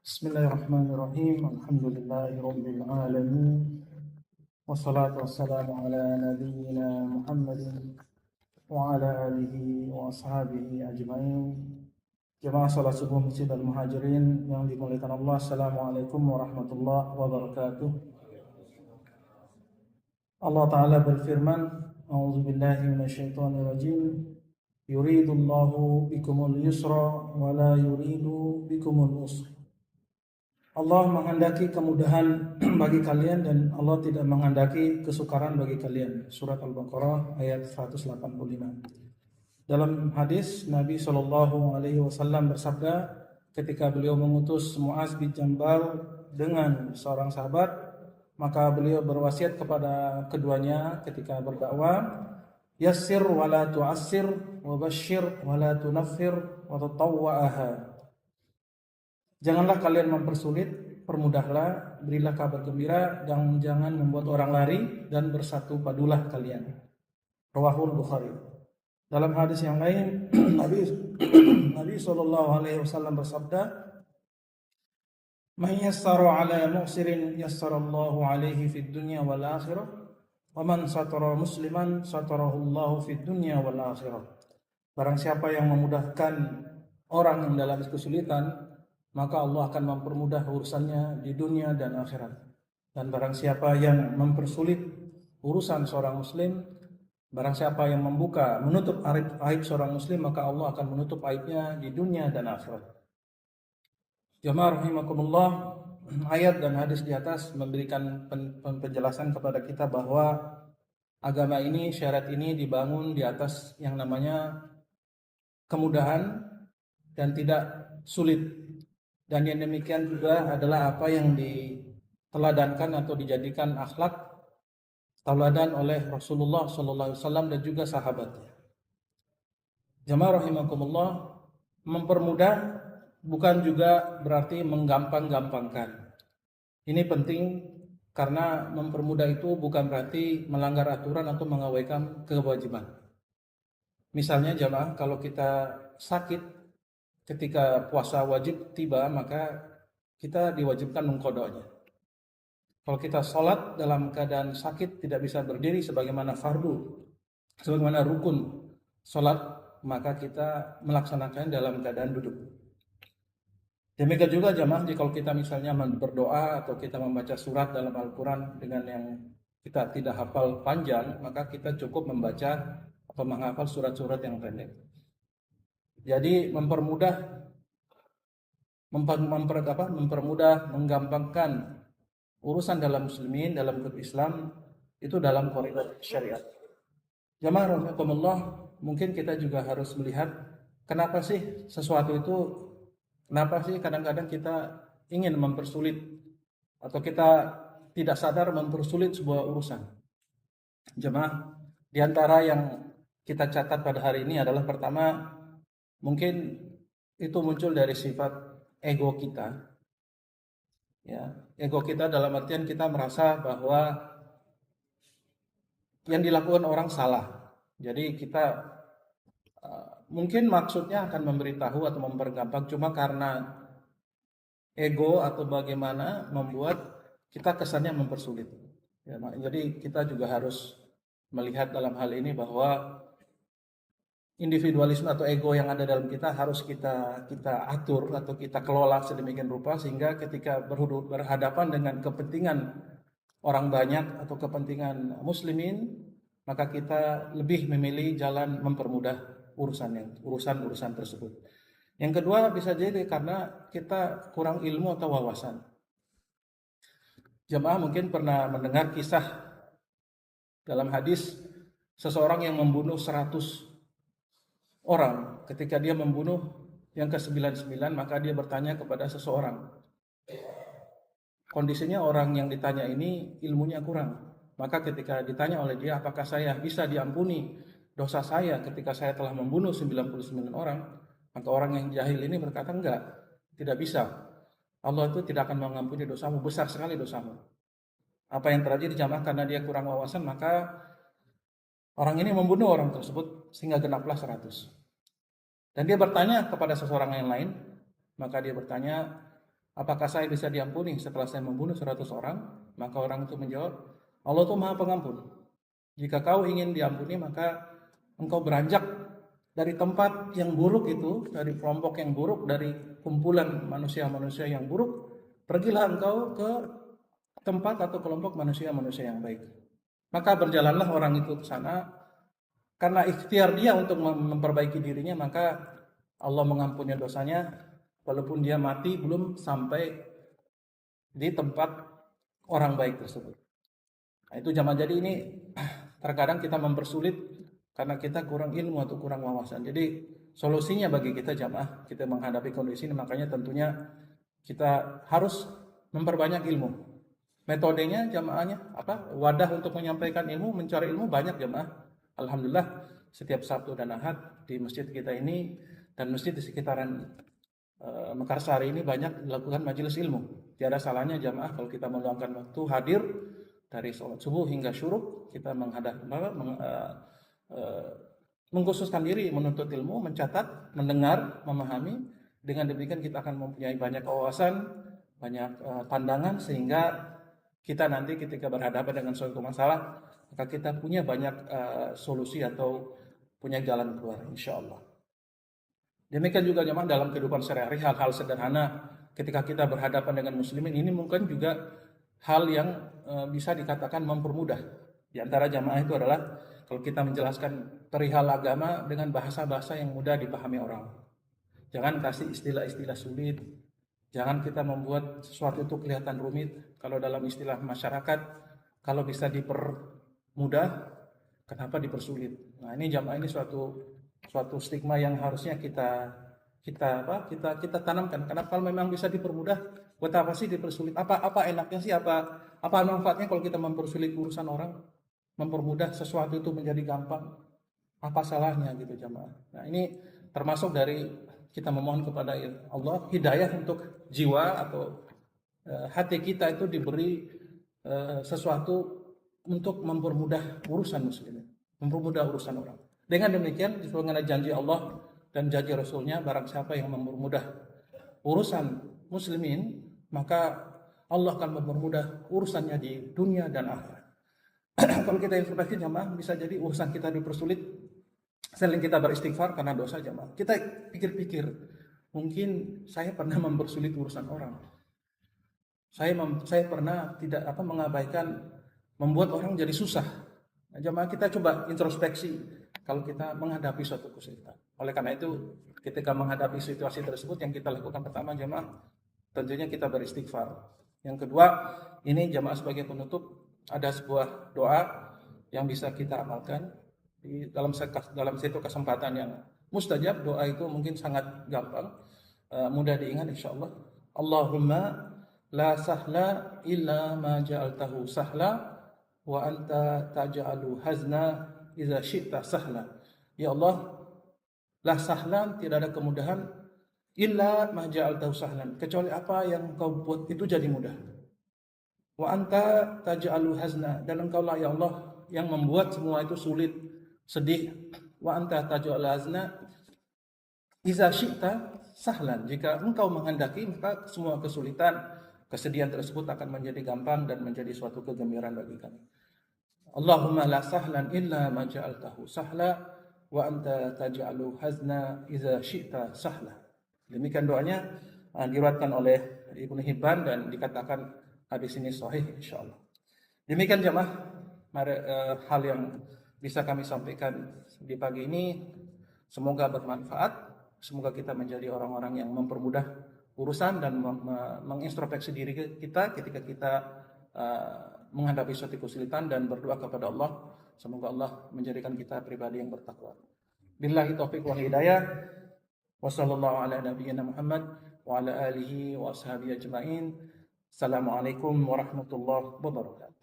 Bismillahirrahmanirrahim. Alhamdulillahirabbil alamin. Wassalatu wassalamu ala nabiyyina Muhammadin wa ala alihi wa ashabihi ajmain. Jemaah salat subuh Masjid Al-Muhajirin yang dimuliakan Allah. Assalamualaikum warahmatullahi wabarakatuh. Allah Ta'ala berfirman, A'udzubillahi minasyaitonir rajim. Yuridullahu bikumul yusra wa la yuridu bikumul usra. Allah menghendaki kemudahan bagi kalian dan Allah tidak menghendaki kesukaran bagi kalian. Surat Al-Baqarah ayat 185. Dalam hadis Nabi SAW bersabda ketika beliau mengutus Muaz bin Jabal dengan seorang sahabat, maka beliau berwasiat kepada keduanya ketika berdakwah, yassir wa la tu'assir wa basyir wa la tunaffir wa tatawwa'aha. Janganlah kalian mempersulit, permudahlah, berilah kabar gembira, dan jangan membuat orang lari, dan bersatu padulah kalian. Rawahul Bukhari. Dalam hadis yang lain, Nabi SAW bersabda, "Man yassara 'ala mu'sirin yassarallahu 'alaihi fid dunya wal akhirah, wa man satara musliman satarahu Allahu fid dunya wal akhirah." Barang siapa yang memudahkan orang yang dalam kesulitan, maka Allah akan mempermudah urusannya di dunia dan akhirat. Dan barang siapa yang mempersulit urusan seorang muslim, barang siapa yang menutup aib seorang muslim, maka Allah akan menutup aibnya di dunia dan akhirat. Jamaah rahimakumullah, ayat dan hadis di atas memberikan penjelasan kepada kita bahwa agama ini, syariat ini dibangun di atas yang namanya kemudahan dan tidak sulit. Dan yang demikian juga adalah apa yang diteladankan atau dijadikan akhlak teladan oleh Rasulullah SAW dan juga sahabatnya. Jamaah rahimakumullah, mempermudah bukan juga berarti menggampang-gampangkan. Ini penting karena mempermudah itu bukan berarti melanggar aturan atau mengabaikan kewajiban. Misalnya jamaah, kalau kita sakit ketika puasa wajib tiba, maka kita diwajibkan mengqadanya. Kalau kita sholat dalam keadaan sakit tidak bisa berdiri sebagaimana fardu, sebagaimana rukun sholat, maka kita melaksanakannya dalam keadaan duduk. Demikian juga jamaah, kalau kita misalnya berdoa atau kita membaca surat dalam Al-Quran dengan yang kita tidak hafal panjang, maka kita cukup membaca atau menghafal surat-surat yang pendek. Jadi mempermudah, menggampangkan urusan dalam muslimin, dalam grup Islam, itu dalam koridor syariat. Jamaah rahimakumullah, mungkin kita juga harus melihat kenapa sih sesuatu itu, kenapa sih kadang-kadang kita ingin mempersulit atau kita tidak sadar mempersulit sebuah urusan. Jemaah, di antara yang kita catat pada hari ini adalah pertama, mungkin itu muncul dari sifat ego kita. Ya, ego kita dalam artian kita merasa bahwa yang dilakukan orang salah. Jadi kita mungkin maksudnya akan memberitahu atau mempergampang, cuma karena ego atau bagaimana membuat kita kesannya mempersulit. Ya, jadi kita juga harus melihat dalam hal ini bahwa individualisme atau ego yang ada dalam kita harus kita atur atau kita kelola sedemikian rupa sehingga ketika berhadapan dengan kepentingan orang banyak atau kepentingan muslimin, maka kita lebih memilih jalan mempermudah urusan tersebut. Yang kedua bisa jadi karena kita kurang ilmu atau wawasan. Jemaah mungkin pernah mendengar kisah dalam hadis seseorang yang membunuh 100 orang. Ketika dia membunuh yang ke-99, maka dia bertanya kepada seseorang. Kondisinya orang yang ditanya ini ilmunya kurang. Maka ketika ditanya oleh dia, apakah saya bisa diampuni dosa saya ketika saya telah membunuh 99 orang? Maka orang yang jahil ini berkata, enggak, tidak bisa. Allah itu tidak akan mengampuni dosamu, besar sekali dosamu. Apa yang terjadi jamaah karena dia kurang wawasan, maka orang ini membunuh orang tersebut sehingga genaplah 100. Dan dia bertanya kepada seseorang yang lain, maka dia bertanya, apakah saya bisa diampuni setelah saya membunuh 100 orang? Maka orang itu menjawab, Allah itu Maha Pengampun. Jika kau ingin diampuni, maka engkau beranjak dari tempat yang buruk itu, dari kelompok yang buruk, dari kumpulan manusia-manusia yang buruk, pergilah engkau ke tempat atau kelompok manusia-manusia yang baik. Maka berjalanlah orang itu ke sana, karena ikhtiar dia untuk memperbaiki dirinya, maka Allah mengampuni dosanya, walaupun dia mati belum sampai di tempat orang baik tersebut. Nah, itu jamaah, jadi ini terkadang kita mempersulit karena kita kurang ilmu atau kurang wawasan. Jadi solusinya bagi kita jamaah, kita menghadapi kondisi ini, makanya tentunya kita harus memperbanyak ilmu. Metodenya jamaahnya apa? Wadah untuk menyampaikan ilmu, mencari ilmu banyak jamaah. Alhamdulillah setiap Sabtu dan Ahad di masjid kita ini dan masjid di sekitaran Mekarsari ini banyak dilakukan majelis ilmu. Tiada salahnya jamaah kalau kita meluangkan waktu hadir dari sholat subuh hingga syuruk, kita mengkhususkan diri menuntut ilmu, mencatat, mendengar, memahami. Dengan demikian kita akan mempunyai banyak wawasan, banyak pandangan, sehingga kita nanti ketika berhadapan dengan suatu masalah, maka kita punya banyak solusi atau punya jalan keluar, insya Allah. Demikian juga jemaah dalam kehidupan sehari-hari, hal-hal sederhana ketika kita berhadapan dengan muslimin ini mungkin juga hal yang bisa dikatakan mempermudah. Di antara jamaah itu adalah kalau kita menjelaskan perihal agama dengan bahasa-bahasa yang mudah dipahami orang. Jangan kasih istilah-istilah sulit. Jangan kita membuat sesuatu itu kelihatan rumit. Kalau dalam istilah masyarakat, kalau bisa dipermudah, kenapa dipersulit? Nah, ini jamaah ini suatu stigma yang harusnya kita tanamkan. Karena kalau memang bisa dipermudah, buat apa sih dipersulit? Apa enaknya sih? Apa manfaatnya kalau kita mempersulit urusan orang? Mempermudah sesuatu itu menjadi gampang. Apa salahnya gitu jamaah? Nah, ini termasuk dari kita memohon kepada Allah hidayah untuk jiwa atau hati kita itu diberi sesuatu untuk mempermudah urusan muslimin, mempermudah urusan orang. Dengan demikian sesuai dengan janji Allah dan janji Rasulnya, barang siapa yang mempermudah urusan muslimin, maka Allah akan mempermudah urusannya di dunia dan akhirat. Kalau kita introspeksi jamaah, bisa jadi urusan kita dipersulit. Selain kita beristighfar karena dosa jamaah, kita pikir-pikir, mungkin saya pernah mempersulit urusan orang. Saya pernah mengabaikan, membuat orang jadi susah. Nah, jamaah kita coba introspeksi kalau kita menghadapi suatu kesulitan. Oleh karena itu, ketika menghadapi situasi tersebut, yang kita lakukan pertama jamaah, tentunya kita beristighfar. Yang kedua, ini jamaah sebagai penutup, ada sebuah doa yang bisa kita amalkan dalam satu kesempatan yang mustajab. Doa itu mungkin sangat gampang, mudah diingat insyaallah. Allahumma la sahla illa ma ja'altahu sahla wa anta taj'alu hazna idza syi'ta sahla. Ya Allah, la sahlan, tidak ada kemudahan, illa ma ja'altahu sahlan, kecuali apa yang kau buat itu jadi mudah. Wa anta taj'alu hazna, dan engkau lah ya Allah yang membuat semua itu sulit, sedih. Wa anta taj'alu hazna idza syi'ta sahlan, jika engkau menghendaki maka semua kesulitan, kesedihan tersebut akan menjadi gampang dan menjadi suatu kegembiraan bagi kami. Allahumma la sahlan illa ma ja'altahu sahla wa anta taj'alu hazna idza syi'ta sahla. Demikian doanya diriwayatkan oleh Ibnu Hibban dan dikatakan hadis ini sahih insyaallah. Demikian jemaah hal yang bisa kami sampaikan di pagi ini, semoga bermanfaat. Semoga kita menjadi orang-orang yang mempermudah urusan dan mengintrospeksi diri kita ketika kita menghadapi suatu kesulitan, dan berdoa kepada Allah semoga Allah menjadikan kita pribadi yang bertakwa. Billahi taufiq wal hidayah. Wa sallallahu ala nabiyyina Muhammad wa ala alihi wa ashabihi ajma'in. Assalamualaikum warahmatullahi wabarakatuh.